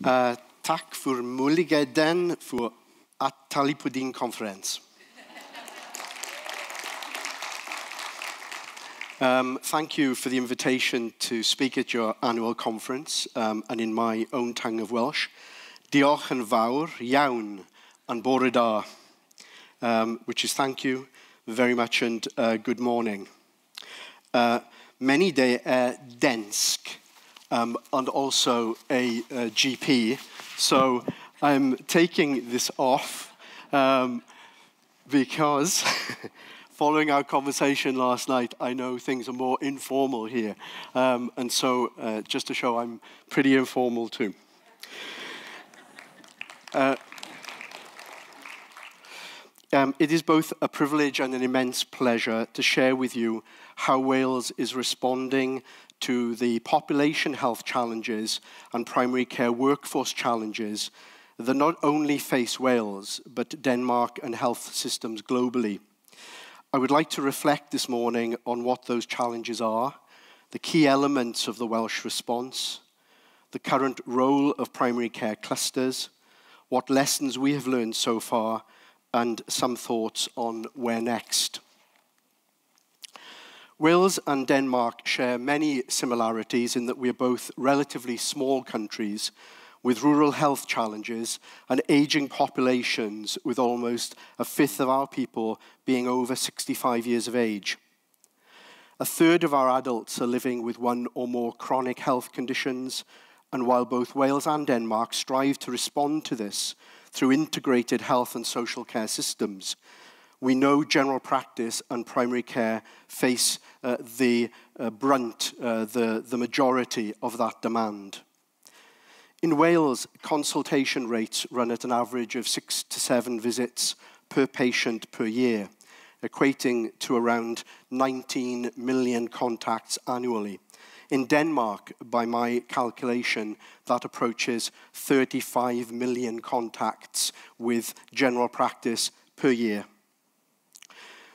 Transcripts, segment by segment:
Tack för möjligheten för att tala på din konferens. Thank you for the invitation to speak at your annual conference, and in my own tongue of Welsh. Diolch yn fawr iawn yn bore da, which is thank you very much and good morning. Many day dansk, and also a GP, so I'm taking this off because following our conversation last night, I know things are more informal here, and so just to show I'm pretty informal too. It is both a privilege and an immense pleasure to share with you how Wales is responding to the population health challenges and primary care workforce challenges that not only face Wales, but Denmark and health systems globally. I would like to reflect this morning on what those challenges are, the key elements of the Welsh response, the current role of primary care clusters, what lessons we have learned so far, and some thoughts on where next. Wales and Denmark share many similarities in that we are both relatively small countries with rural health challenges and aging populations, with almost a fifth of our people being over 65 years of age. A third of our adults are living with one or more chronic health conditions, and while both Wales and Denmark strive to respond to this through integrated health and social care systems, we know general practice and primary care face the brunt, the majority of that demand. In Wales, consultation rates run at an average of 6 to 7 visits per patient per year, equating to around 19 million contacts annually. In Denmark, by my calculation, that approaches 35 million contacts with general practice per year.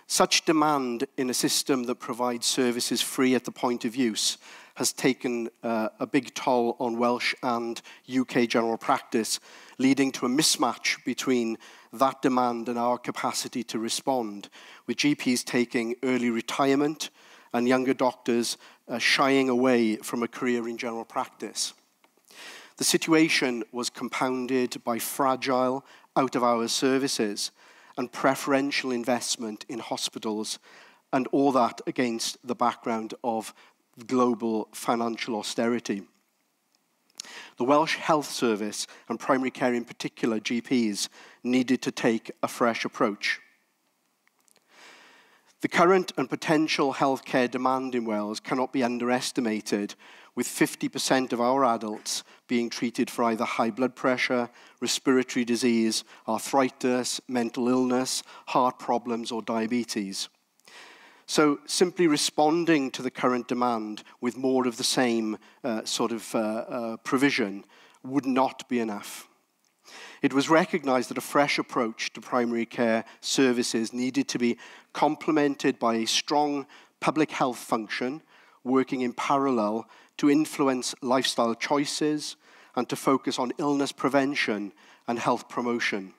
Such demand in a system that provides services free at the point of use has taken a big toll on Welsh and UK general practice, leading to a mismatch between that demand and our capacity to respond, with GPs taking early retirement and younger doctors shying away from a career in general practice. The situation was compounded by fragile, out-of-hours services and preferential investment in hospitals, and all that against the background of global financial austerity. The Welsh Health Service, and primary care in particular, GPs, needed to take a fresh approach. The current and potential healthcare demand in Wales cannot be underestimated, with 50% of our adults being treated for either high blood pressure, respiratory disease, arthritis, mental illness, heart problems, or diabetes. So simply responding to the current demand with more of the same provision would not be enough. It was recognized that a fresh approach to primary care services needed to be complemented by a strong public health function working in parallel to influence lifestyle choices and to focus on illness prevention and health promotion.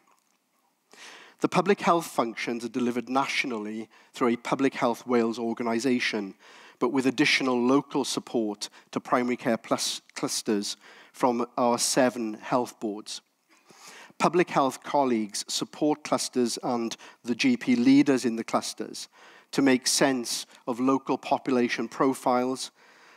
The public health functions are delivered nationally through a Public Health Wales organisation, but with additional local support to primary care clusters from our 7 health boards. Public health colleagues support clusters and the GP leaders in the clusters to make sense of local population profiles,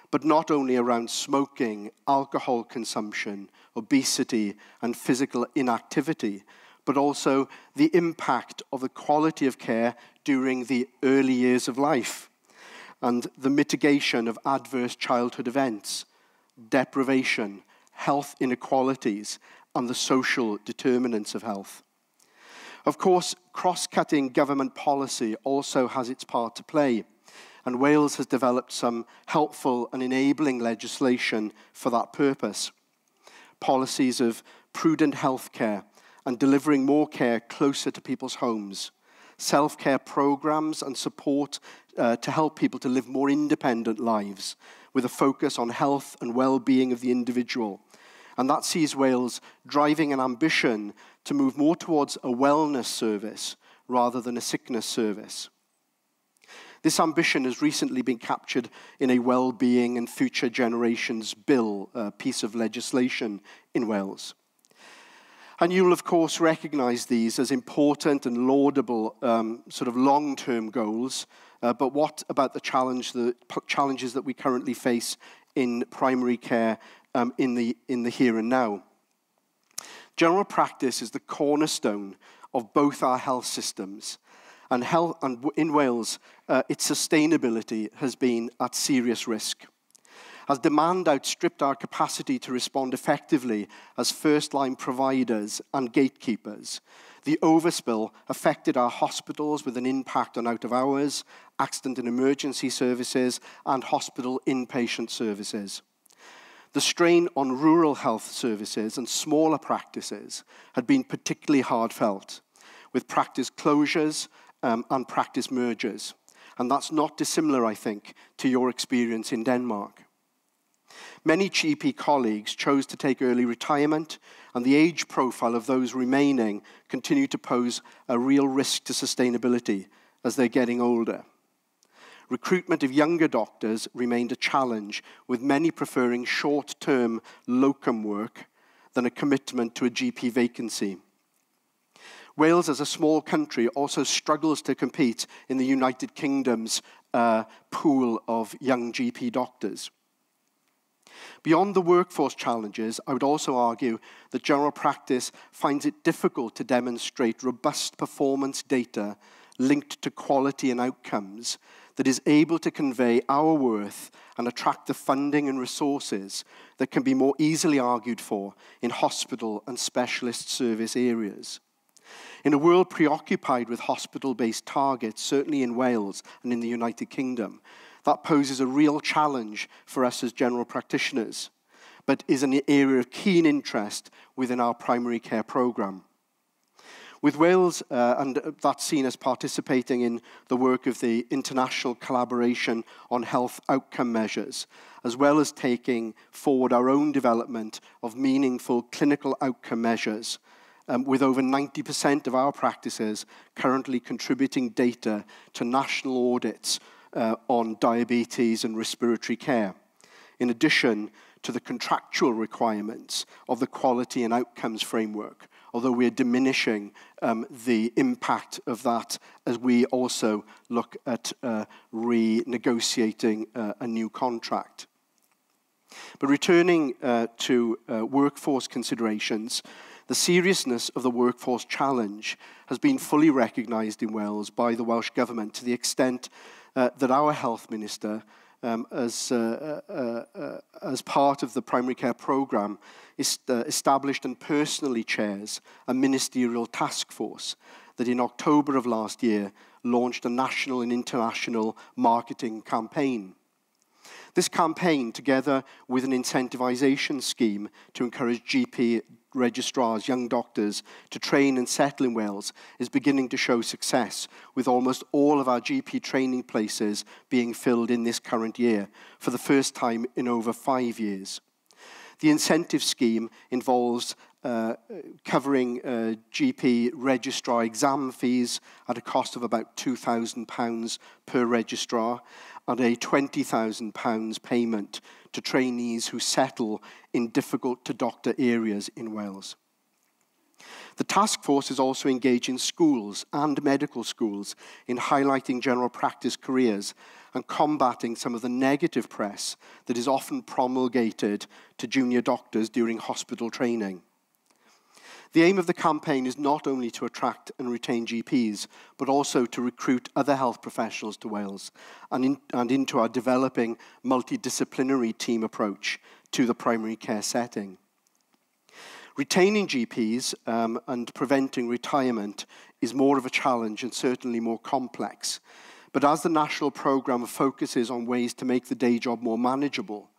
but not only around smoking, alcohol consumption, obesity, and physical inactivity, but also the impact of the quality of care during the early years of life, and the mitigation of adverse childhood events, deprivation, health inequalities, and the social determinants of health. Of course, cross-cutting government policy also has its part to play, and Wales has developed some helpful and enabling legislation for that purpose. Policies of prudent healthcare and delivering more care closer to people's homes, self-care programs and support to help people to live more independent lives with a focus on health and well-being of the individual, And that sees Wales driving an ambition to move more towards a wellness service rather than a sickness service. This ambition has recently been captured in a Wellbeing and Future Generations Bill, a piece of legislation in Wales. And you'll, of course, recognise these as important and laudable sort of long-term goals, but what about the challenges that we currently face in primary care in the here and now? General practice is the cornerstone of both our health systems, and in Wales, its sustainability has been at serious risk. As demand outstripped our capacity to respond effectively as first-line providers and gatekeepers, the overspill affected our hospitals with an impact on out-of-hours, accident and emergency services, and hospital inpatient services. The strain on rural health services and smaller practices had been particularly hard felt, with practice closures and practice mergers. And that's not dissimilar, I think, to your experience in Denmark. Many GP colleagues chose to take early retirement, and the age profile of those remaining continue to pose a real risk to sustainability as they're getting older. Recruitment of younger doctors remained a challenge, with many preferring short-term locum work than a commitment to a GP vacancy. Wales, as a small country, also struggles to compete in the United Kingdom's pool of young GP doctors. Beyond the workforce challenges, I would also argue that general practice finds it difficult to demonstrate robust performance data linked to quality and outcomes that is able to convey our worth and attract the funding and resources that can be more easily argued for in hospital and specialist service areas. In a world preoccupied with hospital-based targets, certainly in Wales and in the United Kingdom, that poses a real challenge for us as general practitioners, but is an area of keen interest within our primary care programme. With Wales, and that's seen as participating in the work of the international collaboration on health outcome measures, as well as taking forward our own development of meaningful clinical outcome measures, with over 90% of our practices currently contributing data to national audits on diabetes and respiratory care, in addition to the contractual requirements of the quality and outcomes framework, although we are diminishing the impact of that as we also look at renegotiating a new contract. But returning to workforce considerations, the seriousness of the workforce challenge has been fully recognised in Wales by the Welsh Government, to the extent that our Health Minister, as part of the primary care programme, established and personally chairs a ministerial task force that in October of last year launched a national and international marketing campaign. This campaign, together with an incentivisation scheme to encourage GP registrars, young doctors, to train and settle in Wales, is beginning to show success, with almost all of our GP training places being filled in this current year, for the first time in over 5 years. The incentive scheme involves covering GP registrar exam fees at a cost of about £2,000 per registrar, and a £20,000 payment to trainees who settle in difficult-to-doctor areas in Wales. The task force is also engaging schools and medical schools in highlighting general practice careers and combating some of the negative press that is often promulgated to junior doctors during hospital training. The aim of the campaign is not only to attract and retain GPs, but also to recruit other health professionals to Wales and into our developing multidisciplinary team approach to the primary care setting. Retaining GPs and preventing retirement is more of a challenge and certainly more complex. But as the national programme focuses on ways to make the day job more manageable,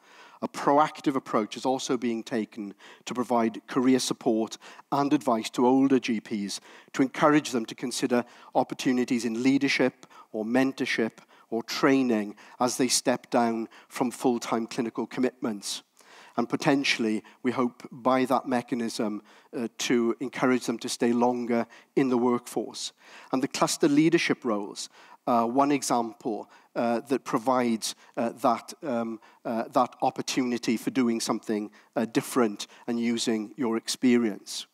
a proactive approach is also being taken to provide career support and advice to older GPs to encourage them to consider opportunities in leadership or mentorship or training as they step down from full-time clinical commitments. and potentially, we hope by that mechanism to encourage them to stay longer in the workforce. And the cluster leadership roles are one example that provides that opportunity for doing something different and using your experience.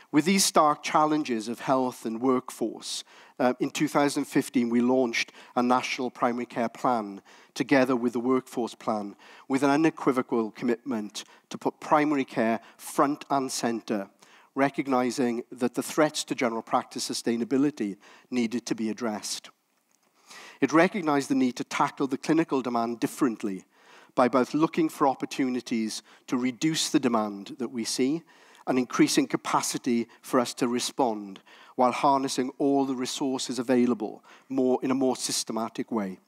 With these stark challenges of health and workforce, in 2015 we launched a national primary care plan together with the workforce plan, with an unequivocal commitment to put primary care front and centre, recognising that the threats to general practice sustainability needed to be addressed. It recognised the need to tackle the clinical demand differently by both looking for opportunities to reduce the demand that we see and increasing capacity for us to respond while harnessing all the resources available in a more systematic way.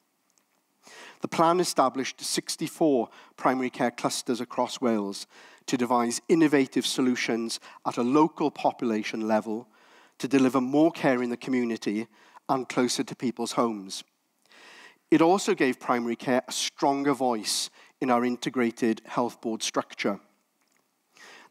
The plan established 64 primary care clusters across Wales to devise innovative solutions at a local population level to deliver more care in the community and closer to people's homes. It also gave primary care a stronger voice in our integrated health board structure.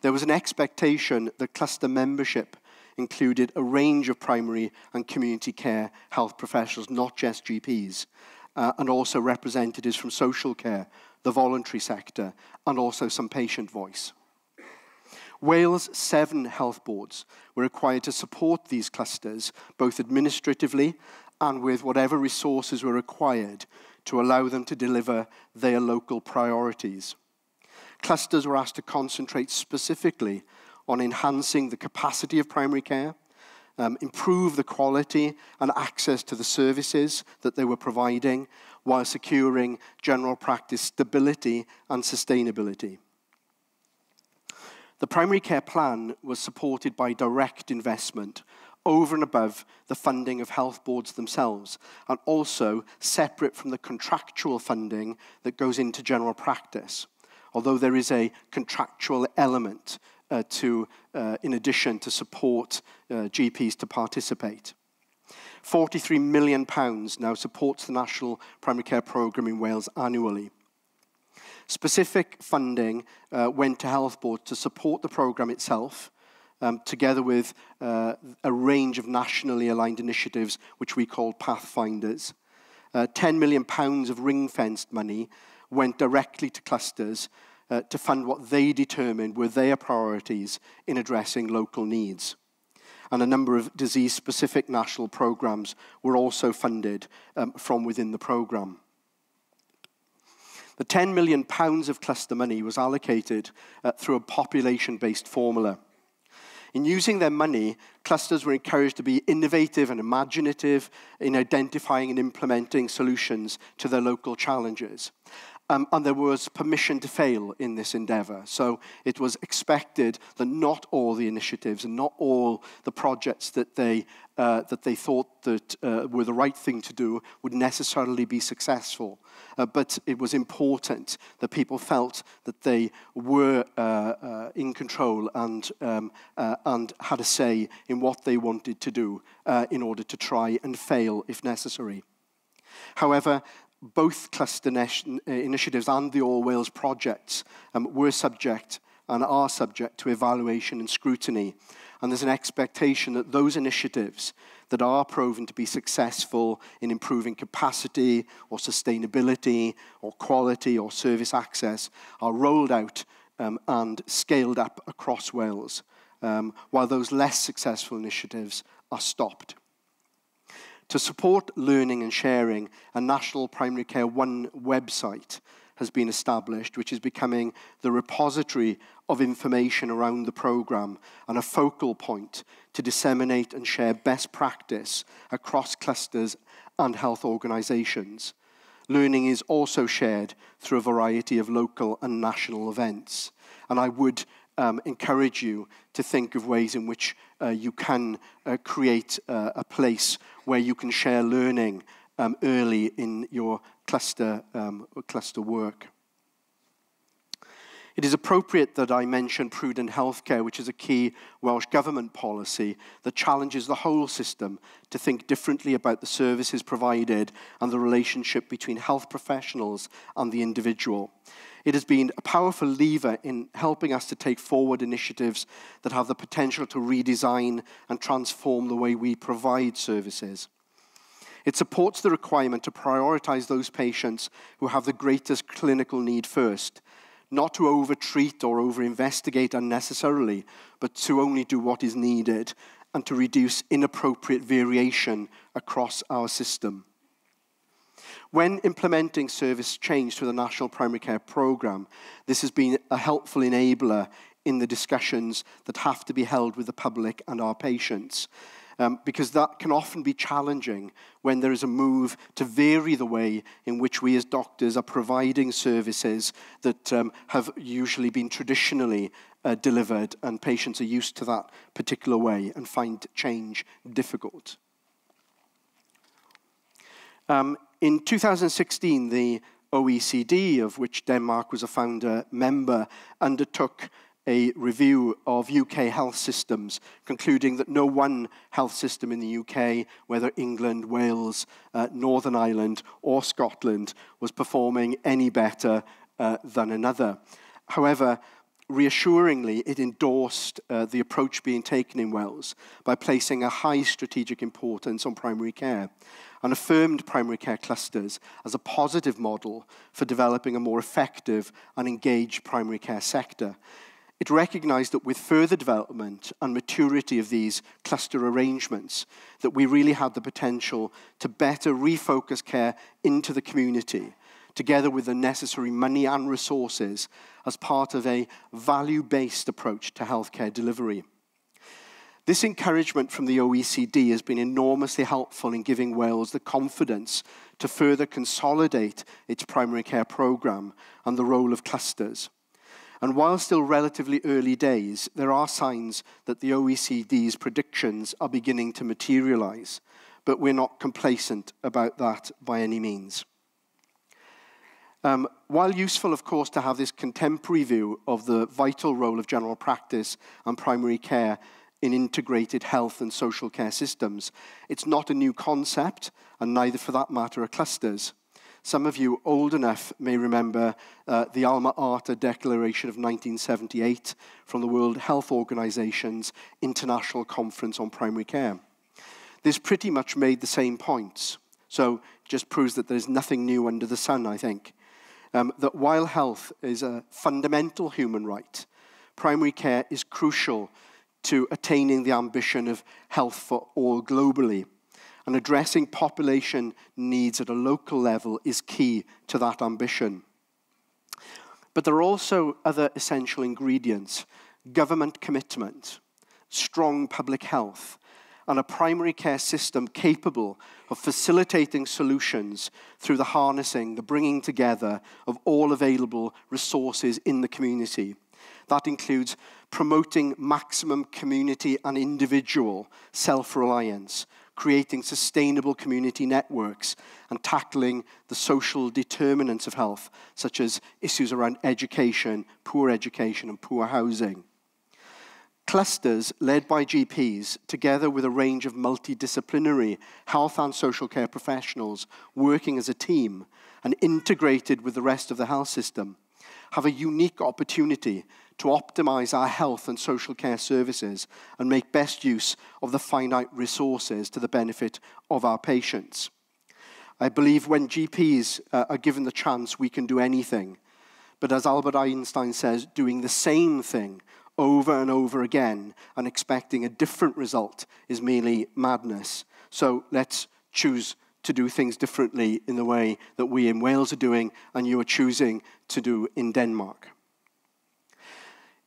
There was an expectation that cluster membership included a range of primary and community care health professionals, not just GPs, and also representatives from social care, the voluntary sector, and also some patient voice. Wales' 7 health boards were required to support these clusters, both administratively and with whatever resources were required to allow them to deliver their local priorities. Clusters were asked to concentrate specifically on enhancing the capacity of primary care, improve the quality and access to the services that they were providing, while securing general practice stability and sustainability. The primary care plan was supported by direct investment over and above the funding of health boards themselves, and also separate from the contractual funding that goes into general practice, although there is a contractual element in addition to support GPs to participate. £43 million now supports the National Primary Care Programme in Wales annually. Specific funding went to health boards to support the programme itself, together with a range of nationally aligned initiatives which we call Pathfinders. £10 million of ring-fenced money went directly to clusters to fund what they determined were their priorities in addressing local needs. And a number of disease-specific national programmes were also funded from within the programme. The £10 million of cluster money was allocated through a population-based formula. In using their money, clusters were encouraged to be innovative and imaginative in identifying and implementing solutions to their local challenges. And there was permission to fail in this endeavour. So it was expected that not all the initiatives and not all the projects that they thought that were the right thing to do would necessarily be successful. But it was important that people felt that they were in control and had a say in what they wanted to do in order to try and fail if necessary. However, both cluster initiatives and the All Wales projects were subject and are subject to evaluation and scrutiny. And there's an expectation that those initiatives that are proven to be successful in improving capacity or sustainability or quality or service access are rolled out and scaled up across Wales, while those less successful initiatives are stopped. To support learning and sharing, a National Primary Care One website has been established, which is becoming the repository of information around the programme and a focal point to disseminate and share best practice across clusters and health organisations. Learning is also shared through a variety of local and national events. And I would encourage you to think of ways in which you can create a place where you can share learning early in your cluster work. It is appropriate that I mention prudent healthcare, which is a key Welsh Government policy that challenges the whole system to think differently about the services provided and the relationship between health professionals and the individual. It has been a powerful lever in helping us to take forward initiatives that have the potential to redesign and transform the way we provide services. It supports the requirement to prioritize those patients who have the greatest clinical need first, not to over-treat or over-investigate unnecessarily, but to only do what is needed and to reduce inappropriate variation across our system. When implementing service change through the National Primary Care Programme, this has been a helpful enabler in the discussions that have to be held with the public and our patients, because that can often be challenging when there is a move to vary the way in which we as doctors are providing services that have usually been traditionally delivered, and patients are used to that particular way and find change difficult. In 2016, the OECD, of which Denmark was a founder member, undertook a review of UK health systems, concluding that no one health system in the UK, whether England, Wales, Northern Ireland or Scotland, was performing any better than another. However, reassuringly, it endorsed the approach being taken in Wales by placing a high strategic importance on primary care and affirmed primary care clusters as a positive model for developing a more effective and engaged primary care sector. It recognised that with further development and maturity of these cluster arrangements, that we really had the potential to better refocus care into the community, together with the necessary money and resources as part of a value-based approach to healthcare delivery. This encouragement from the OECD has been enormously helpful in giving Wales the confidence to further consolidate its primary care programme and the role of clusters. And while still relatively early days, there are signs that the OECD's predictions are beginning to materialise, but we're not complacent about that by any means. While useful, of course, to have this contemporary view of the vital role of general practice and primary care in integrated health and social care systems, it's not a new concept, and neither, for that matter, are clusters. Some of you old enough may remember the Alma Ata Declaration of 1978 from the World Health Organization's International Conference on Primary Care. This pretty much made the same points, so it just proves that there's nothing new under the sun, I think. That while health is a fundamental human right, primary care is crucial to attaining the ambition of health for all globally. And addressing population needs at a local level is key to that ambition. But there are also other essential ingredients: government commitment, strong public health, and a primary care system capable of facilitating solutions through the harnessing, the bringing together of all available resources in the community. That includes promoting maximum community and individual self-reliance, creating sustainable community networks, and tackling the social determinants of health, such as issues around education, and poor housing. Clusters led by GPs, together with a range of multidisciplinary health and social care professionals working as a team and integrated with the rest of the health system, have a unique opportunity to optimize our health and social care services and make best use of the finite resources to the benefit of our patients. I believe when GPs are given the chance, we can do anything. But as Albert Einstein says, doing the same thing over and over again and expecting a different result is merely madness. So let's choose to do things differently in the way that we in Wales are doing and you are choosing to do in Denmark.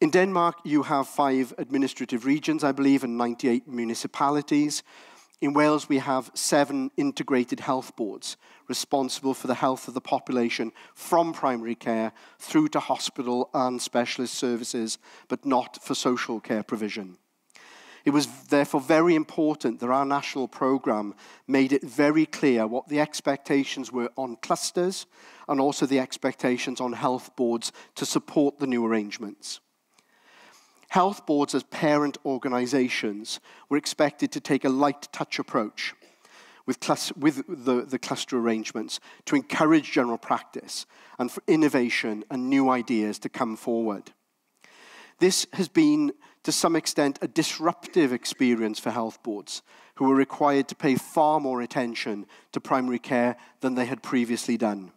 In Denmark, you have 5 administrative regions, I believe, and 98 municipalities. In Wales, we have 7 integrated health boards responsible for the health of the population from primary care through to hospital and specialist services, but not for social care provision. It was therefore very important that our national programme made it very clear what the expectations were on clusters and also the expectations on health boards to support the new arrangements. Health boards as parent organisations were expected to take a light touch approach. with the cluster arrangements to encourage general practice and for innovation and new ideas to come forward. This has been, to some extent, a disruptive experience for health boards, who were required to pay far more attention to primary care than they had previously done,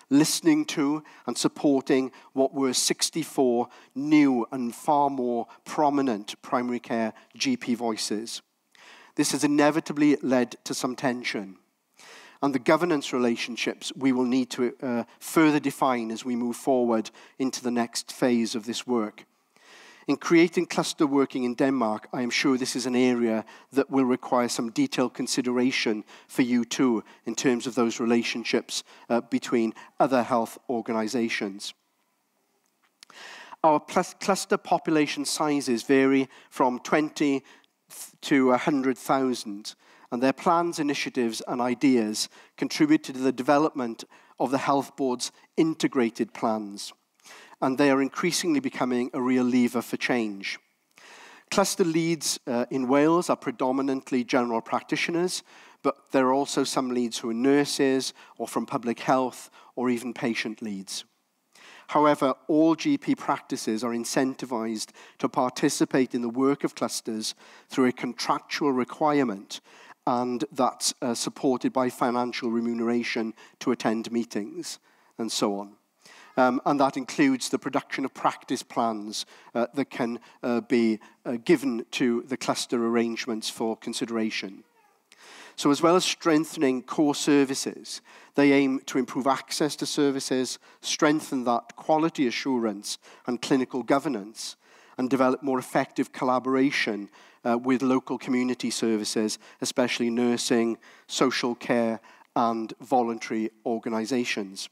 listening to and supporting what were 64 new and far more prominent primary care GP voices. This has inevitably led to some tension, and the governance relationships we will need to further define as we move forward into the next phase of this work. In creating cluster working in Denmark, I am sure this is an area that will require some detailed consideration for you too, in terms of those relationships between other health organizations. Our cluster population sizes vary from 20 to 100,000, and their plans, initiatives, and ideas contribute to the development of the health board's integrated plans, and they are increasingly becoming a real lever for change. Cluster leads in Wales are predominantly general practitioners, but there are also some leads who are nurses or from public health or even patient leads. However, all GP practices are incentivized to participate in the work of clusters through a contractual requirement, and that's supported by financial remuneration to attend meetings and so on. And that includes the production of practice plans that can be given to the cluster arrangements for consideration. So as well as strengthening core services, they aim to improve access to services, strengthen that quality assurance and clinical governance, and develop more effective collaboration with local community services, especially nursing, social care, and voluntary organisations.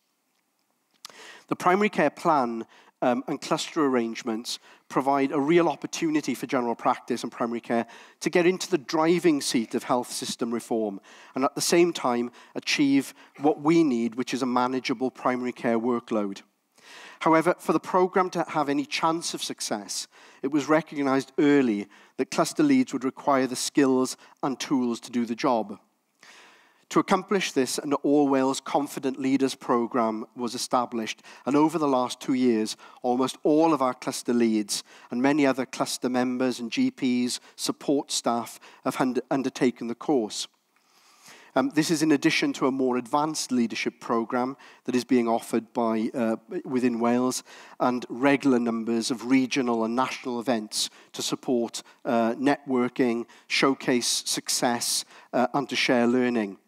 The primary care plan and cluster arrangements provide a real opportunity for general practice and primary care to get into the driving seat of health system reform, and at the same time achieve what we need, which is a manageable primary care workload. However, for the programme to have any chance of success, it was recognised early that cluster leads would require the skills and tools to do the job. To accomplish this, an All Wales Confident Leaders programme was established, and over the last 2 years, almost all of our cluster leads and many other cluster members and GPs, support staff have undertaken the course. This is in addition to a more advanced leadership programme that is being offered by within Wales, and regular numbers of regional and national events to support networking, showcase success, and to share learning.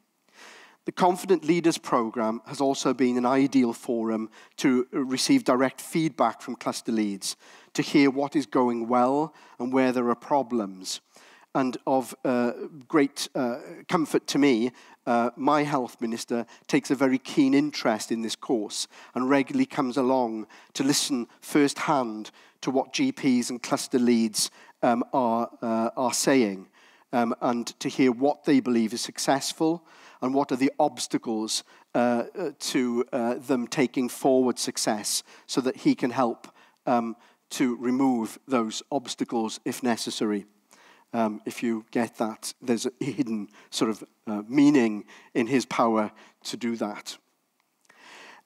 The Confident Leaders programme has also been an ideal forum to receive direct feedback from cluster leads, to hear what is going well and where there are problems. And of great comfort to me, my health minister takes a very keen interest in this course and regularly comes along to listen firsthand to what GPs and cluster leads are saying, and to hear what they believe is successful and what are the obstacles to them taking forward success, so that he can help to remove those obstacles if necessary. If you get that, there's a hidden sort of meaning in his power to do that.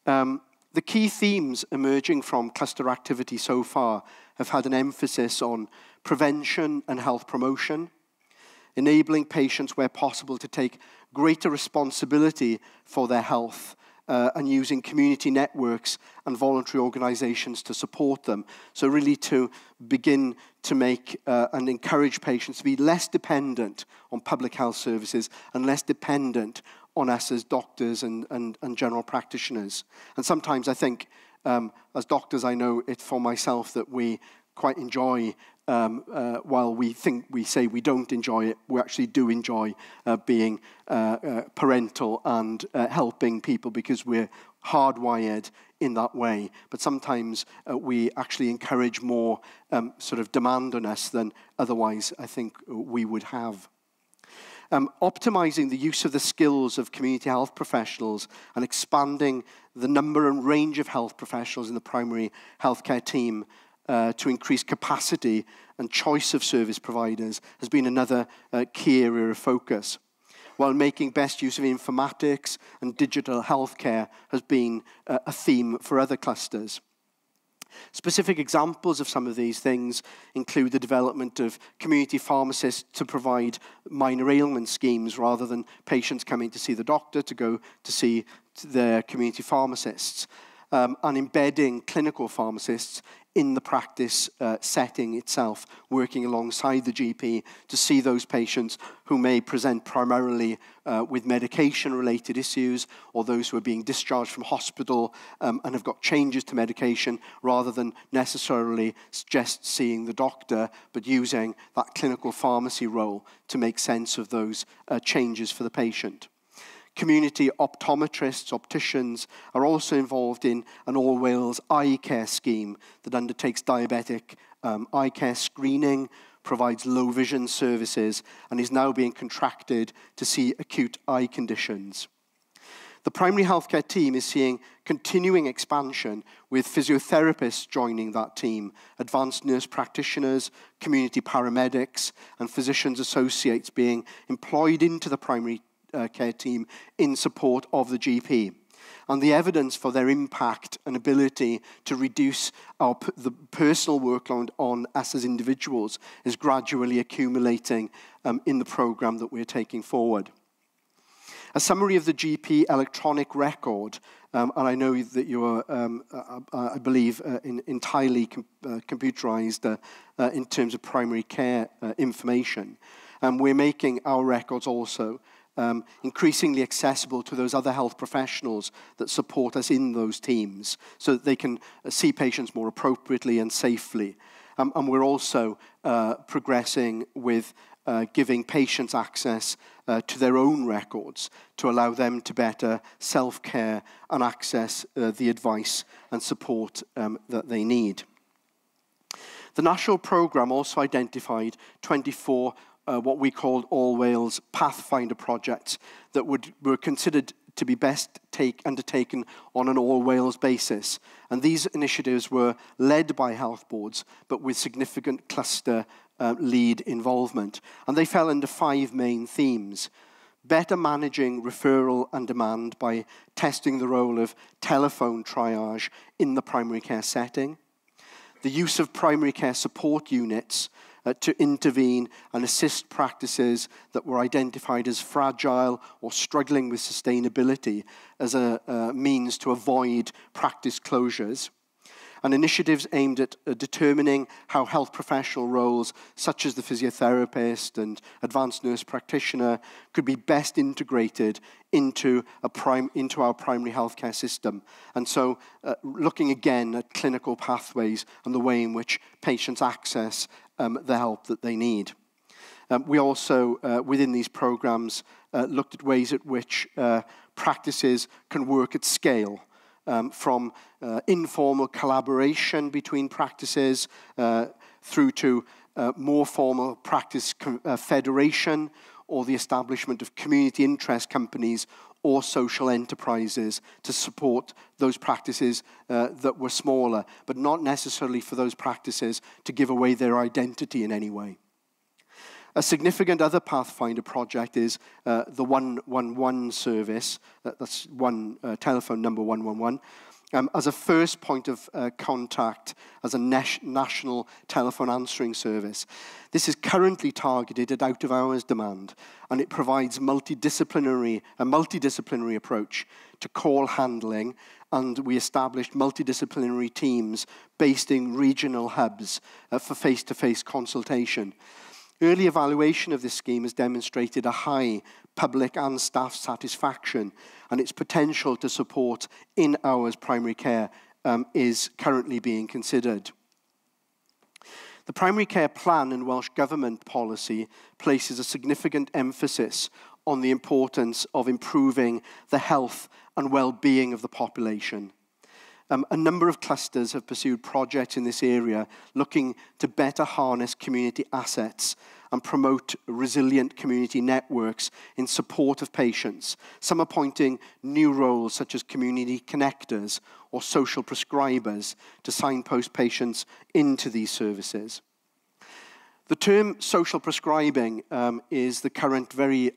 The key themes emerging from cluster activity so far have had an emphasis on prevention and health promotion, enabling patients where possible to take greater responsibility for their health, and using community networks and voluntary organisations to support them. So really to begin to make and encourage patients to be less dependent on public health services and less dependent on us as doctors and general practitioners. And sometimes I think, as doctors, I know it for myself that we quite enjoy, while we say we don't enjoy it, we actually do enjoy being parental and helping people, because we're hardwired in that way. But sometimes we actually encourage more sort of demand on us than otherwise I think we would have. Optimising the use of the skills of community health professionals and expanding the number and range of health professionals in the primary healthcare team to increase capacity and choice of service providers has been another key area of focus. while making best use of informatics and digital healthcare has been a theme for other clusters. Specific examples of some of these things include the development of community pharmacists to provide minor ailment schemes rather than patients coming to see the doctor to go to see their community pharmacists, and embedding clinical pharmacists in the practice setting itself, working alongside the GP to see those patients who may present primarily with medication-related issues, or those who are being discharged from hospital and have got changes to medication, rather than necessarily just seeing the doctor, but using that clinical pharmacy role to make sense of those changes for the patient. Community optometrists, opticians, are also involved in an All Wales eye care scheme that undertakes diabetic eye care screening, provides low vision services, and is now being contracted to see acute eye conditions. The primary healthcare team is seeing continuing expansion, with physiotherapists joining that team, advanced nurse practitioners, community paramedics, and physicians associates being employed into the primary care team in support of the GP. And the evidence for their impact and ability to reduce the personal workload on us as individuals is gradually accumulating in the programme that we're taking forward. A summary of the GP electronic record, and I know that you are, I believe, entirely computerised in terms of primary care information. We're making our records also increasingly accessible to those other health professionals that support us in those teams, so that they can see patients more appropriately and safely. And we're also progressing with giving patients access to their own records to allow them to better self-care and access the advice and support that they need. The national programme also identified 24 what we called All Wales Pathfinder projects that were considered to be best undertaken on an All Wales basis. And these initiatives were led by health boards, but with significant cluster lead involvement. And they fell under 5 main themes. Better managing referral and demand by testing the role of telephone triage in the primary care setting. The use of primary care support units to intervene and assist practices that were identified as fragile or struggling with sustainability as a means to avoid practice closures. And initiatives aimed at determining how health professional roles, such as the physiotherapist and advanced nurse practitioner, could be best integrated into our primary healthcare system. And so looking again at clinical pathways and the way in which patients access the help that they need. We also, within these programs, looked at ways at which practices can work at scale, from informal collaboration between practices through to more formal practice federation, or the establishment of community interest companies or social enterprises to support those practices that were smaller, but not necessarily for those practices to give away their identity in any way. A significant other Pathfinder project is the 111 service, that's telephone number 111, as a first point of contact as a national telephone answering service. This is currently targeted at out-of-hours demand, and it provides a multidisciplinary approach to call handling, and we established multidisciplinary teams based in regional hubs for face-to-face consultation. Early evaluation of this scheme has demonstrated a high public and staff satisfaction, and its potential to support in-hours primary care is currently being considered. The primary care plan and Welsh Government policy places a significant emphasis on the importance of improving the health and well-being of the population. A number of clusters have pursued projects in this area looking to better harness community assets and promote resilient community networks in support of patients. Some appointing new roles such as community connectors or social prescribers to signpost patients into these services. The term social prescribing is the current very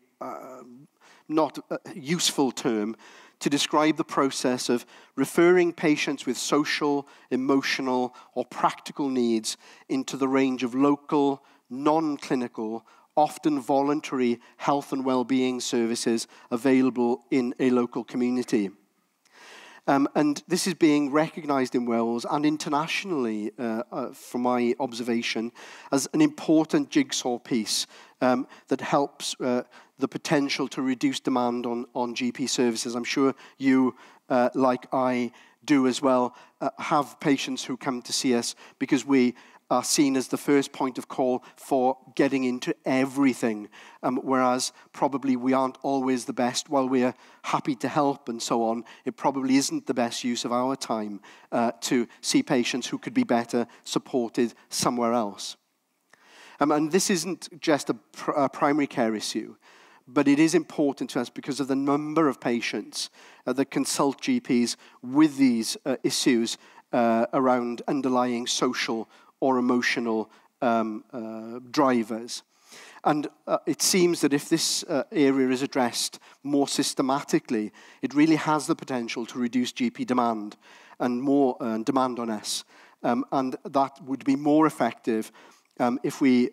not useful term to describe the process of referring patients with social, emotional, or practical needs into the range of local, non-clinical, often voluntary health and well-being services available in a local community. And this is being recognised in Wales and internationally, from my observation, as an important jigsaw piece that helps the potential to reduce demand on GP services. I'm sure you, like I do as well, have patients who come to see us because we are seen as the first point of call for getting into everything, whereas probably we aren't always the best. While we're happy to help and so on, it probably isn't the best use of our time to see patients who could be better supported somewhere else. And this isn't just a primary care issue, but it is important to us because of the number of patients that consult GPs with these issues around underlying social or emotional drivers. And it seems that if this area is addressed more systematically, it really has the potential to reduce GP demand and more demand on us. And that would be more effective if we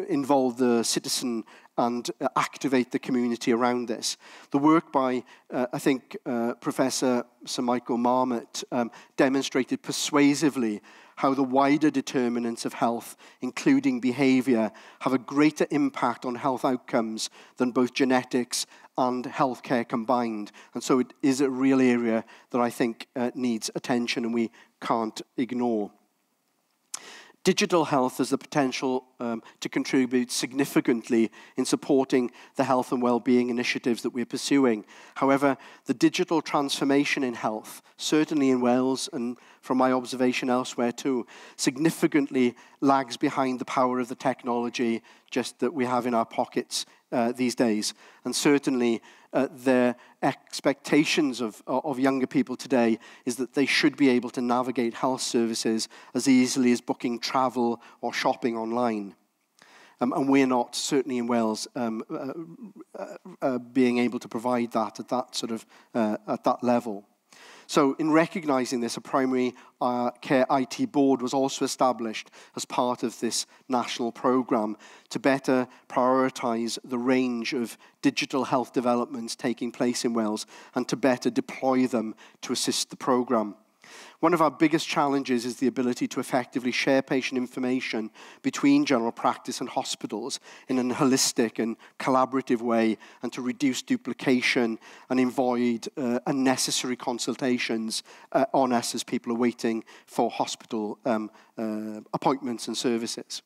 involve the citizen and activate the community around this. The work by, I think, Professor Sir Michael Marmot demonstrated persuasively how the wider determinants of health, including behaviour, have a greater impact on health outcomes than both genetics and healthcare combined. And so it is a real area that I think needs attention and we can't ignore. Digital health has the potential to contribute significantly in supporting the health and well-being initiatives that we're pursuing. However, the digital transformation in health, certainly in Wales and from my observation elsewhere too, significantly lags behind the power of the technology just that we have in our pockets these days. And certainly the expectations of younger people today is that they should be able to navigate health services as easily as booking travel or shopping online. And we're not, certainly in Wales, being able to provide that at that sort of at that level. So in recognising this, a primary care IT board was also established as part of this national programme to better prioritise the range of digital health developments taking place in Wales and to better deploy them to assist the programme. One of our biggest challenges is the ability to effectively share patient information between general practice and hospitals in a holistic and collaborative way and to reduce duplication and avoid unnecessary consultations on us as people are waiting for hospital appointments and services.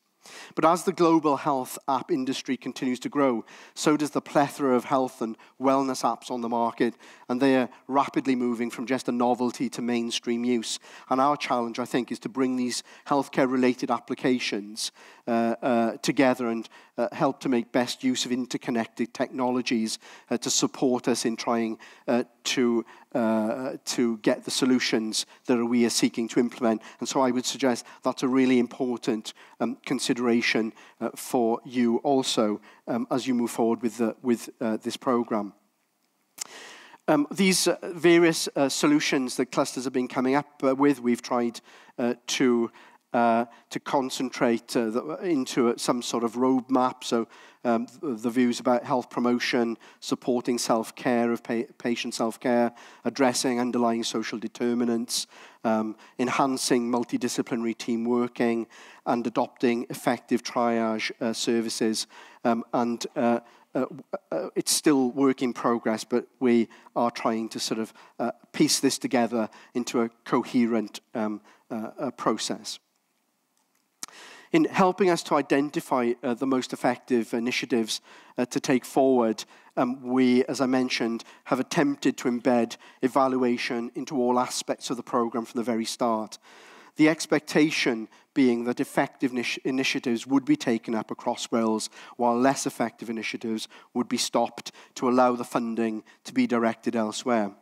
But as the global health app industry continues to grow, so does the plethora of health and wellness apps on the market, and they are rapidly moving from just a novelty to mainstream use. And our challenge, I think, is to bring these healthcare-related applications together and help to make best use of interconnected technologies to support us in trying to get the solutions that we are seeking to implement. And so I would suggest that's a really important consideration for you also as you move forward with this programme. These various solutions that clusters have been coming up with, we've tried to concentrate into some sort of roadmap. So the views about health promotion, supporting self-care of patient self-care, addressing underlying social determinants, enhancing multidisciplinary team working, and adopting effective triage services. It's still work in progress, but we are trying to sort of piece this together into a coherent process. In helping us to identify the most effective initiatives to take forward, we, as I mentioned, have attempted to embed evaluation into all aspects of the programme from the very start. The expectation being that effective initiatives would be taken up across Wales, while less effective initiatives would be stopped to allow the funding to be directed elsewhere.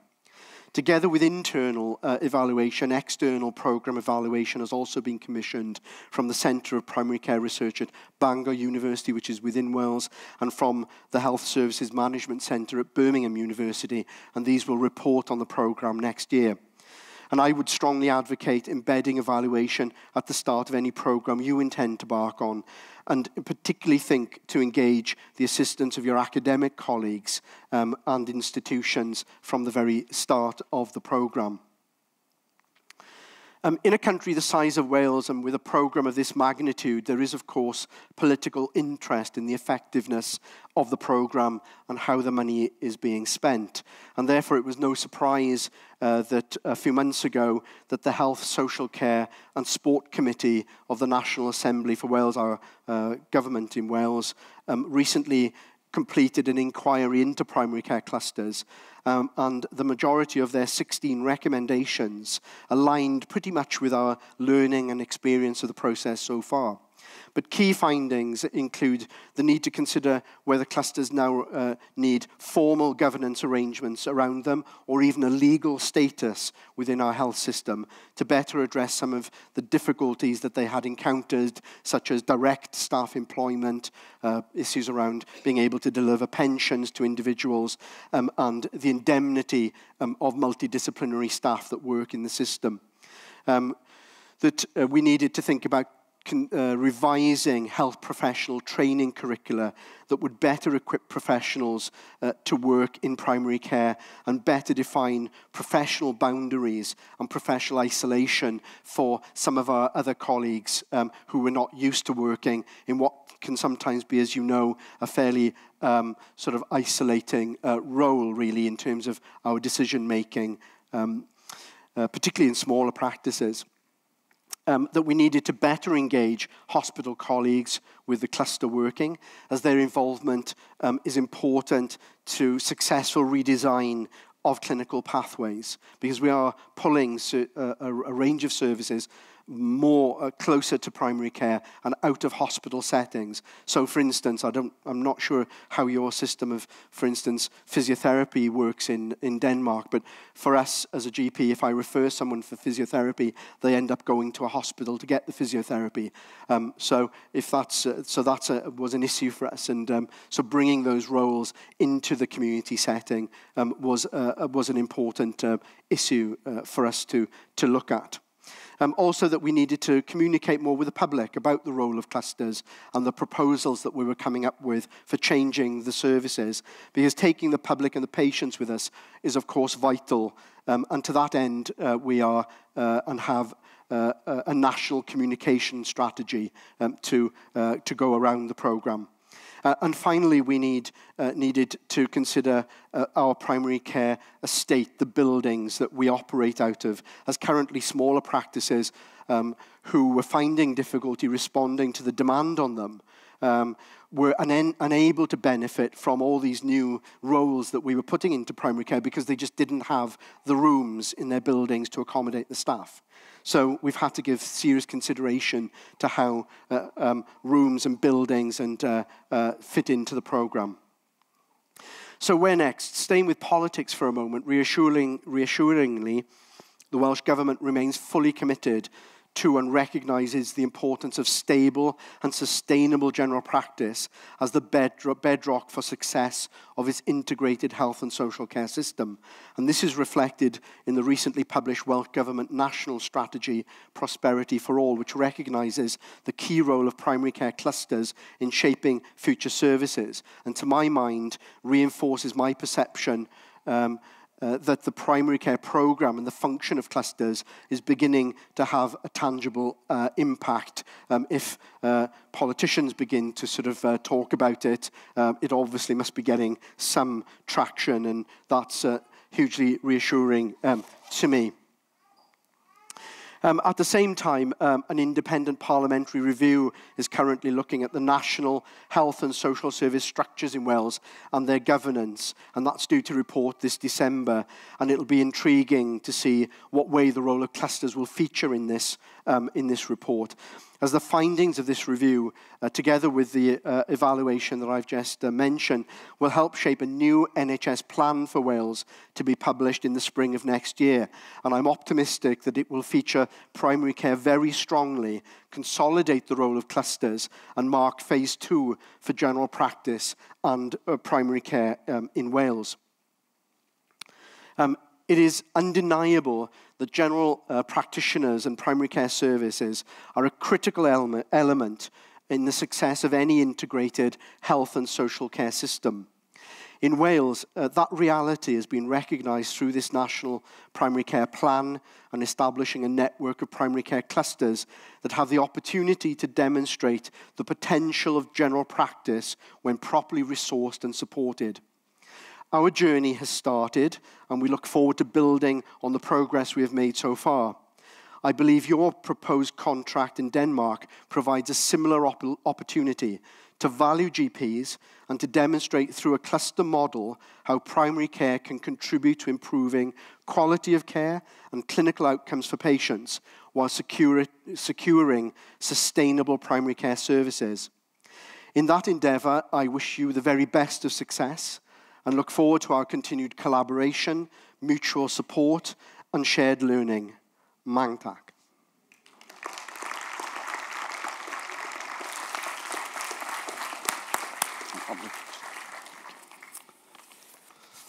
Together with internal evaluation, external programme evaluation has also been commissioned from the Centre of Primary Care Research at Bangor University, which is within Wales, and from the Health Services Management Centre at Birmingham University, and these will report on the programme next year. And I would strongly advocate embedding evaluation at the start of any programme you intend to embark on, and particularly think to engage the assistance of your academic colleagues and institutions from the very start of the programme. In a country the size of Wales and with a programme of this magnitude, there is, of course, political interest in the effectiveness of the programme and how the money is being spent. And therefore, it was no surprise that a few months ago that the Health, Social Care and Sport Committee of the National Assembly for Wales, our government in Wales, recently completed an inquiry into primary care clusters, and the majority of their 16 recommendations aligned pretty much with our learning and experience of the process so far. But key findings include the need to consider whether clusters now need formal governance arrangements around them or even a legal status within our health system to better address some of the difficulties that they had encountered, such as direct staff employment, issues around being able to deliver pensions to individuals, and the indemnity of multidisciplinary staff that work in the system. We needed to think about revising health professional training curricula that would better equip professionals to work in primary care and better define professional boundaries and professional isolation for some of our other colleagues who were not used to working in what can sometimes be, as you know, a fairly sort of isolating role, really, in terms of our decision-making, particularly in smaller practices. That we needed to better engage hospital colleagues with the cluster working, as their involvement is important to successful redesign of clinical pathways, because we are pulling a range of services more closer to primary care and out of hospital settings. So, for instance, I'm not sure how your system of, for instance, physiotherapy works in Denmark, but for us as a GP, if I refer someone for physiotherapy, they end up going to a hospital to get the physiotherapy. So that was an issue for us, and so bringing those roles into the community setting was an important issue for us to look at. Also that we needed to communicate more with the public about the role of clusters and the proposals that we were coming up with for changing the services, because taking the public and the patients with us is, of course, vital. And to that end, we are and have a national communication strategy to go around the programme. And finally, we needed to consider our primary care estate, the buildings that we operate out of, as currently smaller practices who were finding difficulty responding to the demand on them were unable to benefit from all these new roles that we were putting into primary care because they just didn't have the rooms in their buildings to accommodate the staff. So we've had to give serious consideration to how rooms and buildings and fit into the programme. So where next? Staying with politics for a moment, reassuringly, the Welsh Government remains fully committed to and recognises the importance of stable and sustainable general practice as the bedrock for success of its integrated health and social care system. And this is reflected in the recently published Welsh Government National Strategy, Prosperity for All, which recognises the key role of primary care clusters in shaping future services, and to my mind reinforces my perception that the primary care programme and the function of clusters is beginning to have a tangible impact. If politicians begin to sort of talk about it, it obviously must be getting some traction, and that's hugely reassuring to me. At the same time, an independent parliamentary review is currently looking at the national health and social service structures in Wales and their governance, and that's due to report this December. And it'll be intriguing to see what way the role of clusters will feature in this report. As the findings of this review, together with the evaluation that I've just mentioned, will help shape a new NHS plan for Wales to be published in the spring of next year. And I'm optimistic that it will feature primary care very strongly, consolidate the role of clusters, and mark phase 2 for general practice and primary care in Wales. It is undeniable that general practitioners and primary care services are a critical element in the success of any integrated health and social care system. In Wales, that reality has been recognised through this national primary care plan and establishing a network of primary care clusters that have the opportunity to demonstrate the potential of general practice when properly resourced and supported. Our journey has started, and we look forward to building on the progress we have made so far. I believe your proposed contract in Denmark provides a similar opportunity to value GPs and to demonstrate through a cluster model how primary care can contribute to improving quality of care and clinical outcomes for patients while securing sustainable primary care services. In that endeavour, I wish you the very best of success and look forward to our continued collaboration, mutual support, and shared learning. Mange tak.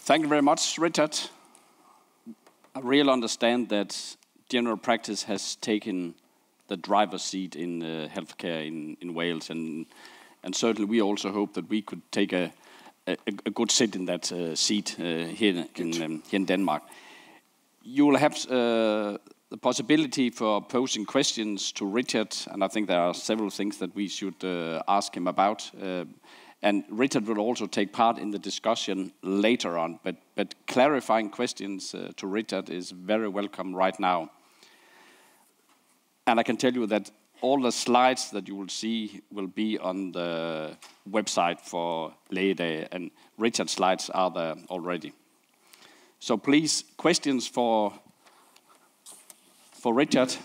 Thank you very much, Richard. I really understand that general practice has taken the driver's seat in healthcare in Wales, and certainly we also hope that we could take a good sit in that seat here in Denmark. You will have the possibility for posing questions to Richard, and I think there are several things that we should ask him about. And Richard will also take part in the discussion later on, but clarifying questions to Richard is very welcome right now. And I can tell you that all the slides that you will see will be on the website for Lægedage, and Richard's slides are there already. So please, questions for Richard.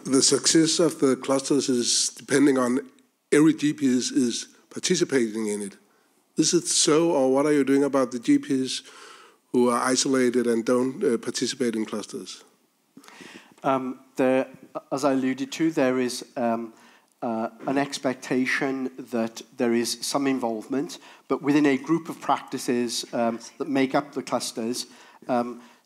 The success of the clusters is depending on every GP is participating in it. Is it so, or what are you doing about the GPs who are isolated and don't participate in clusters? As I alluded to, there is an expectation that there is some involvement, but within a group of practices that make up the clusters,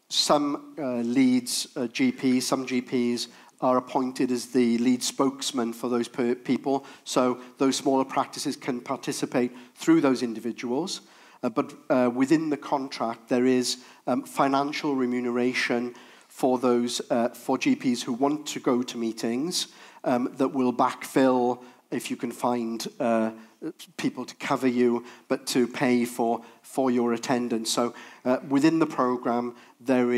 some leads GPs, some GPs are appointed as the lead spokesman for those people, so those smaller practices can participate through those individuals. But within the contract, there is financial remuneration for those for GPs who want to go to meetings that will backfill if you can find people to cover you, but to pay for your attendance. So within the program, there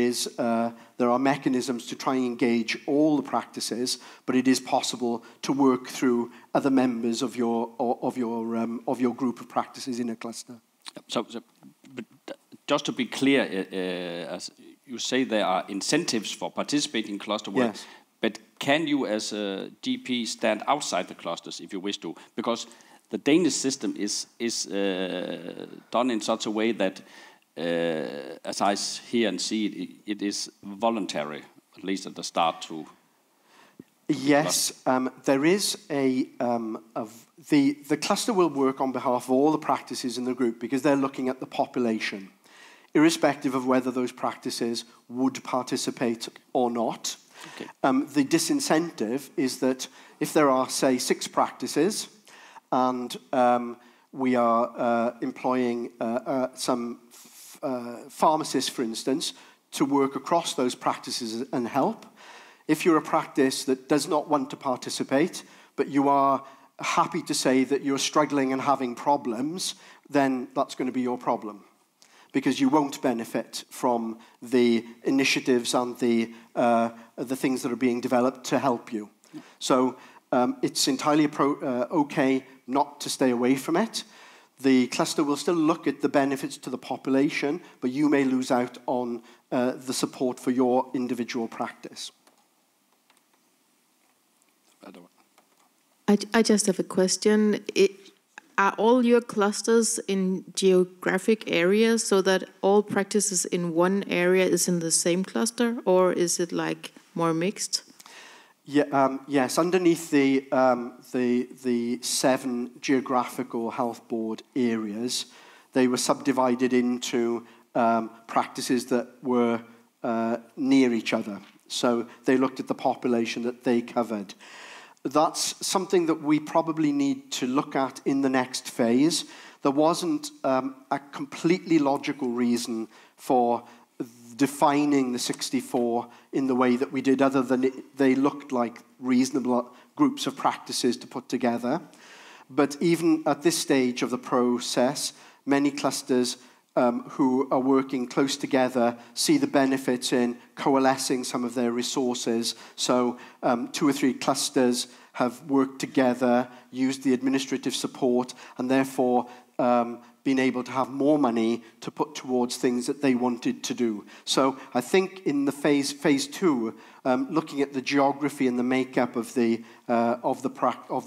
are mechanisms to try and engage all the practices, but it is possible to work through other members of your group of practices in a cluster. So but just to be clear, as you say, there are incentives for participating in cluster work. Yes. But can you, as a GP, stand outside the clusters if you wish to? Because the Danish system is done in such a way that, as I hear and see it, it is voluntary, at least at the start. To yes, there is the cluster will work on behalf of all the practices in the group because they're looking at the population, irrespective of whether those practices would participate or not. Okay. The disincentive is that if there are, say, 6 practices and we are employing some pharmacists, for instance, to work across those practices and help, if you're a practice that does not want to participate, but you are happy to say that you're struggling and having problems, then that's going to be your problem, because you won't benefit from the initiatives and the things that are being developed to help you. So it's entirely okay not to stay away from it. The cluster will still look at the benefits to the population, but you may lose out on the support for your individual practice. I just have a question. Are all your clusters in geographic areas so that all practices in one area is in the same cluster, or is it like more mixed? Yeah, yes, underneath the 7 geographical health board areas, they were subdivided into practices that were near each other. So they looked at the population that they covered. That's something that we probably need to look at in the next phase. There wasn't a completely logical reason for defining the 64 in the way that we did, other than they looked like reasonable groups of practices to put together. But even at this stage of the process, many clusters who are working close together see the benefits in coalescing some of their resources. So 2 or 3 clusters have worked together, used the administrative support, and therefore been able to have more money to put towards things that they wanted to do. So I think in the phase 2, looking at the geography and the makeup of the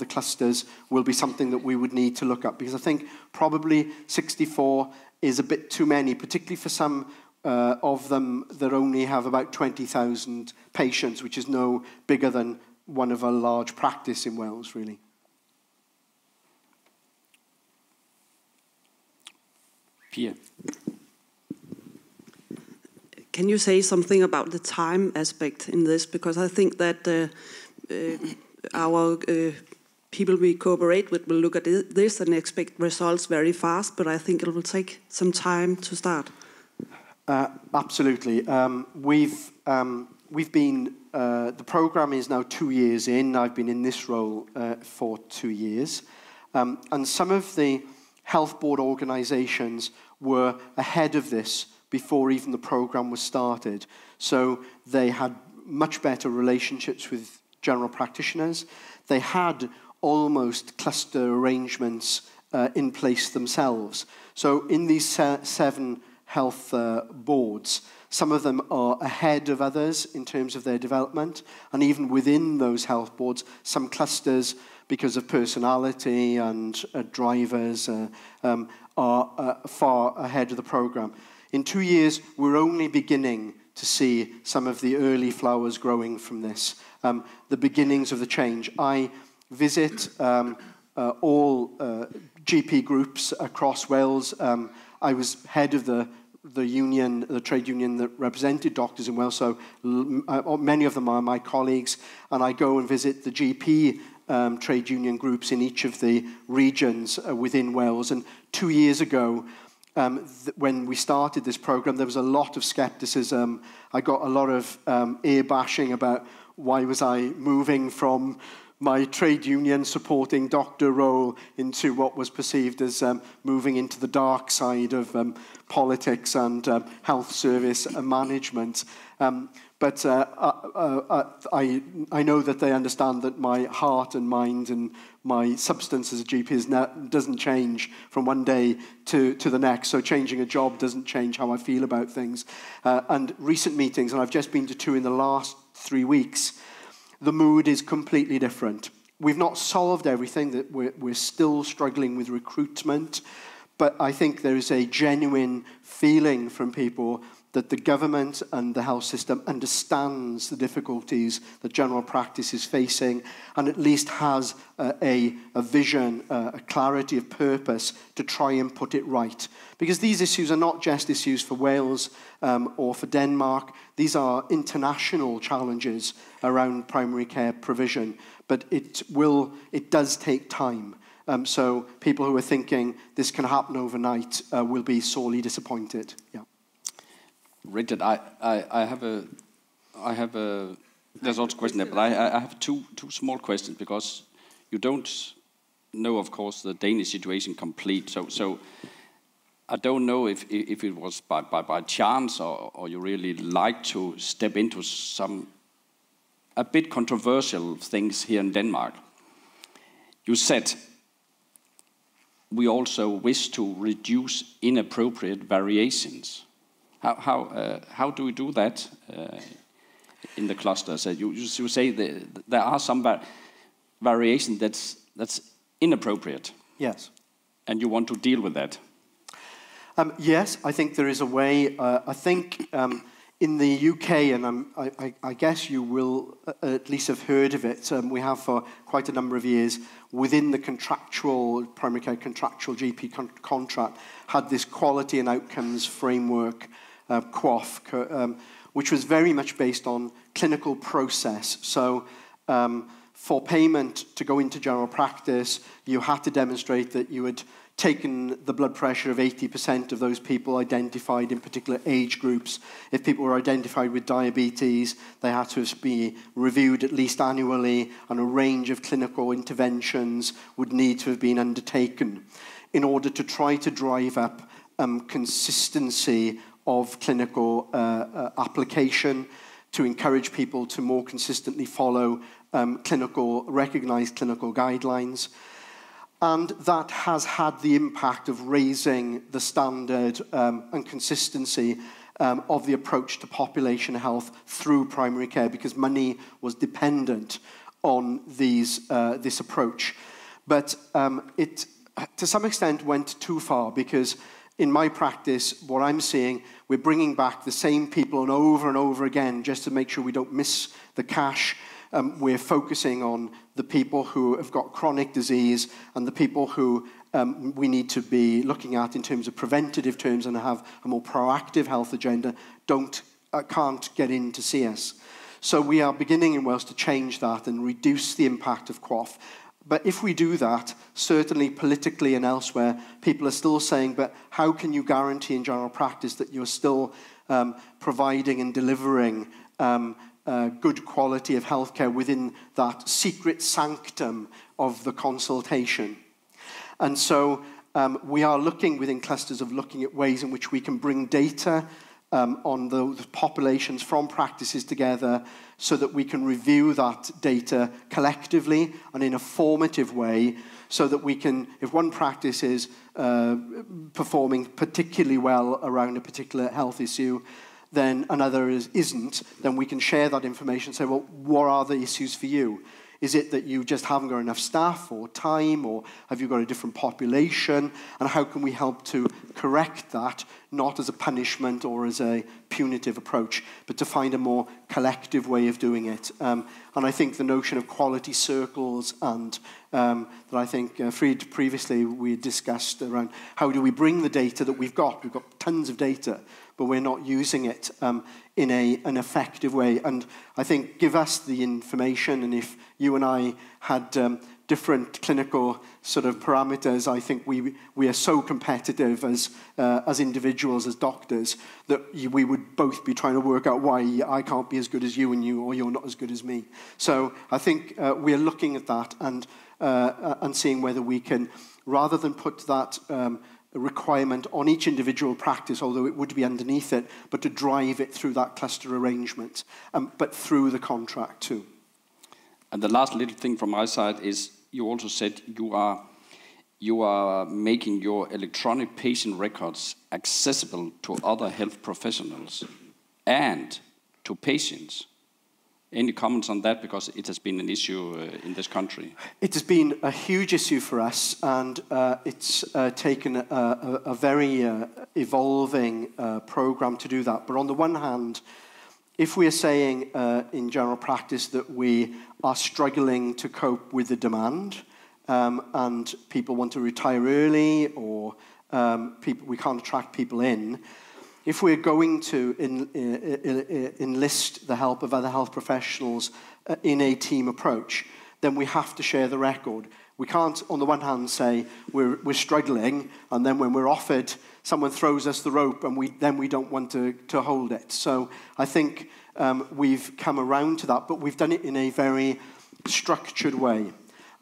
clusters will be something that we would need to look at, because I think probably 64 is a bit too many, particularly for some of them that only have about 20,000 patients, which is no bigger than one of a large practice in Wales, really. Pia. Can you say something about the time aspect in this? Because I think that our people we cooperate with will look at this and expect results very fast, but I think it will take some time to start. Absolutely. We've been, the program is now 2 years in. I've been in this role for 2 years. And some of the health board organizations were ahead of this before even the program was started. So they had much better relationships with general practitioners. They had almost cluster arrangements in place themselves. So in these 7 health boards, some of them are ahead of others in terms of their development. And even within those health boards, some clusters, because of personality and drivers, are far ahead of the program. In 2 years, we're only beginning to see some of the early flowers growing from this, the beginnings of the change. I visit all GP groups across Wales. I was head of the union, the trade union that represented doctors in Wales, so many of them are my colleagues, and I go and visit the GP trade union groups in each of the regions within Wales. And 2 years ago, when we started this program, there was a lot of skepticism. I got a lot of ear bashing about why was I moving from my trade union supporting doctor role into what was perceived as moving into the dark side of politics and health service management. But I know that they understand that my heart and mind and my substance as a GP doesn't change from one day to the next. So changing a job doesn't change how I feel about things. And recent meetings, and I've just been to 2 in the last 3 weeks, the mood is completely different. We've not solved everything. That we're still struggling with recruitment. But I think there is a genuine feeling from people that the government and the health system understands the difficulties that general practice is facing, and at least has a vision, a clarity of purpose to try and put it right. Because these issues are not just issues for Wales or for Denmark. These are international challenges around primary care provision. But it does take time. So people who are thinking this can happen overnight will be sorely disappointed. Yeah. Richard, I have a. There's also a question there, but I have two small questions, because you don't know, of course, the Danish situation complete. So I don't know if it was by chance or you really like to step into some a bit controversial things here in Denmark. You said we also wish to reduce inappropriate variations. How do we do that in the clusters? You say there are some variation that's inappropriate. Yes. And you want to deal with that. Yes, I think there is a way. I think in the UK, and I guess you will at least have heard of it, we have for quite a number of years, within the contractual, primary care contractual GP contract, had this quality and outcomes framework, QOF, which was very much based on clinical process. So for payment to go into general practice, you had to demonstrate that you had taken the blood pressure of 80% of those people identified in particular age groups. If people were identified with diabetes, they had to be reviewed at least annually, and a range of clinical interventions would need to have been undertaken in order to try to drive up consistency of clinical application, to encourage people to more consistently follow recognized clinical guidelines. And that has had the impact of raising the standard and consistency of the approach to population health through primary care, because money was dependent on this approach. But it, to some extent, went too far, because in my practice, what I'm seeing, we're bringing back the same people and over again just to make sure we don't miss the cash. We're focusing on the people who have got chronic disease and the people who we need to be looking at in terms of preventative terms and have a more proactive health agenda, can't get in to see us. So we are beginning in Wales to change that and reduce the impact of QOF. But if we do that, certainly politically and elsewhere, people are still saying, but how can you guarantee in general practice that you're still providing and delivering good quality of healthcare within that secret sanctum of the consultation? And so we are looking within clusters of looking at ways in which we can bring data on the populations from practices together, so that we can review that data collectively and in a formative way, so that we can, if one practice is performing particularly well around a particular health issue, then another isn't, then we can share that information and say, well, what are the issues for you? Is it that you just haven't got enough staff or time, or have you got a different population? And how can we help to correct that, not as a punishment or as a punitive approach, but to find a more collective way of doing it? And I think the notion of quality circles and that I think, Fried, previously we discussed around how do we bring the data that we've got. We've got tons of data, but we're not using it in an effective way. And I think give us the information, and if you and I had different clinical sort of parameters, I think we are so competitive as individuals, as doctors, that we would both be trying to work out why I can't be as good as you, or you're not as good as me. So I think we are looking at that and seeing whether we can, rather than put that requirement on each individual practice, although it would be underneath it, but to drive it through that cluster arrangement, but through the contract too. And the last little thing from my side is, you also said you are making your electronic patient records accessible to other health professionals and to patients. Any comments on that? Because it has been an issue in this country. It has been a huge issue for us, and it's taken a very evolving program to do that. But on the one hand, if we are saying in general practice that we are struggling to cope with the demand, and people want to retire early, or we can't attract people in, if we're going to enlist the help of other health professionals in a team approach, then we have to share the record. We can't, on the one hand, say we're struggling, and then when we're offered, someone throws us the rope, and we don't want to hold it. So I think we've come around to that, but we've done it in a very structured way.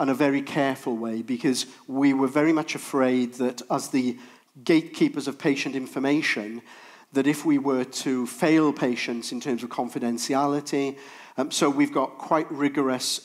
and a very careful way, because we were very much afraid that as the gatekeepers of patient information, that if we were to fail patients in terms of confidentiality, so we've got quite rigorous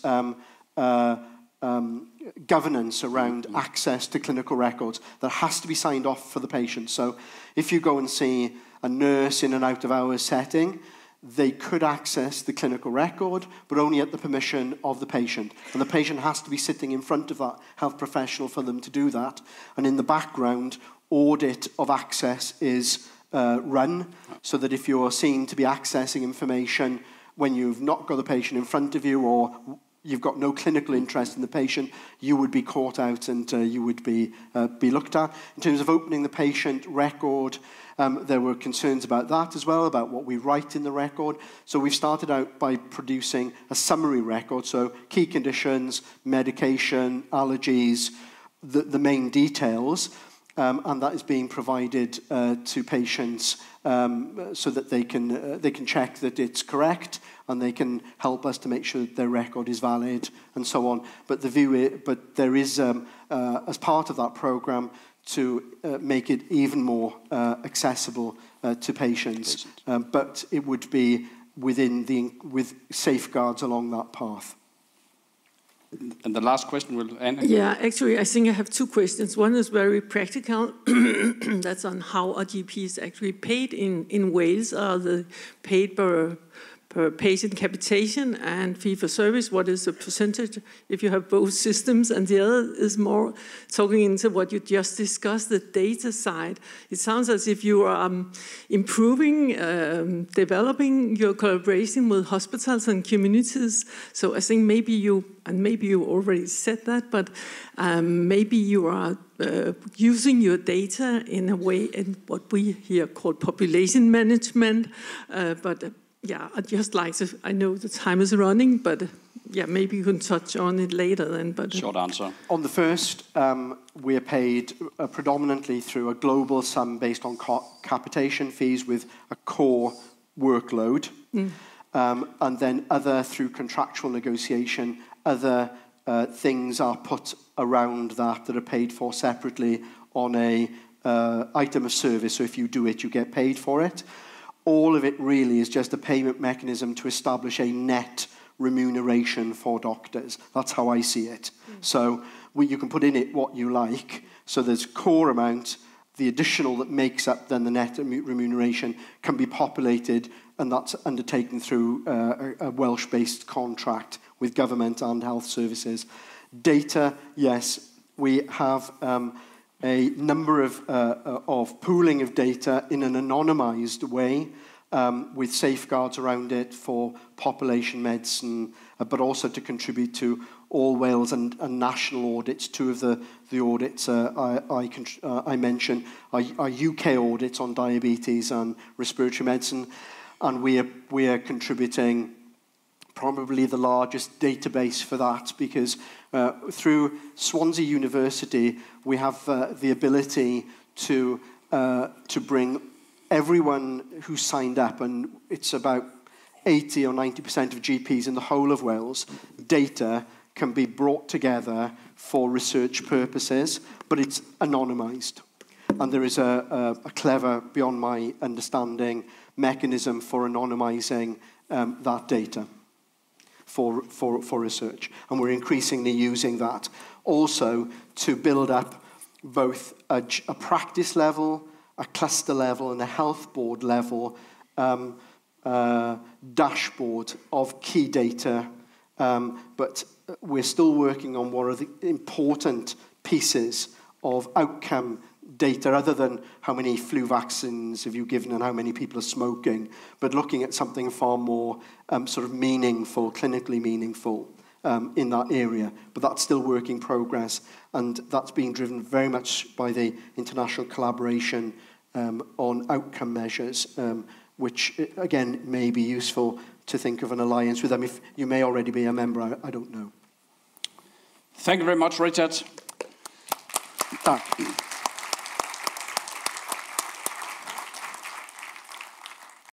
governance around access to clinical records that has to be signed off for the patient. So if you go and see a nurse in an out-of-hours setting, they could access the clinical record, but only at the permission of the patient. And the patient has to be sitting in front of that health professional for them to do that. And in the background, audit of access is run, so that if you're seen to be accessing information when you've not got the patient in front of you, or you've got no clinical interest in the patient, you would be caught out and you would be looked at. In terms of opening the patient record, there were concerns about that as well, about what we write in the record. So we've started out by producing a summary record, so key conditions, medication, allergies, the main details, and that is being provided to patients so that they can check that it's correct, and they can help us to make sure that their record is valid and so on. But there is, as part of that program, to make it even more accessible to patients. But it would be with safeguards along that path. And the last question will Anne. Yeah, actually, I think I have two questions. One is very practical. That's on how are GPs actually paid in Wales. Are they paid per patient capitation and fee for service? What is the percentage if you have both systems? And the other is more talking into what you just discussed, the data side. It sounds as if you are improving, developing your collaboration with hospitals and communities. So I think maybe you already said that, but maybe you are using your data in a way in what we here call population management, yeah, I'd just like to, I know the time is running, but yeah, maybe you can touch on it later then. But short answer. On the first, we are paid predominantly through a global sum based on capitation fees with a core workload. And then through contractual negotiation, other things are put around that are paid for separately on a item of service. So if you do it, you get paid for it. All of it really is just a payment mechanism to establish a net remuneration for doctors. That's how I see it. So you can put in it what you like. So there's core amount, the additional that makes up then the net remuneration can be populated, and that's undertaken through a Welsh-based contract with government and health services. Data, yes, we have a number of pooling of data in an anonymized way with safeguards around it for population medicine, but also to contribute to all Wales and national audits. Two of the audits I mentioned are UK audits on diabetes and respiratory medicine, and we are contributing probably the largest database for that, because through Swansea University we have the ability to bring everyone who's signed up, and it's about 80 or 90% of GPs in the whole of Wales. Data can be brought together for research purposes, but it's anonymised. And there is a clever, beyond my understanding, mechanism for anonymising that data for research. And we're increasingly using that also to build up both a practice level, a cluster level, and a health board level dashboard of key data. But we're still working on what are the important pieces of outcome data, other than how many flu vaccines have you given and how many people are smoking, but looking at something far more sort of meaningful, clinically meaningful in that area. But that's still work in progress, and that's being driven very much by the international collaboration on outcome measures, which again may be useful to think of an alliance with them. If you may already be a member, I don't know. Thank you very much, Richard. Tack.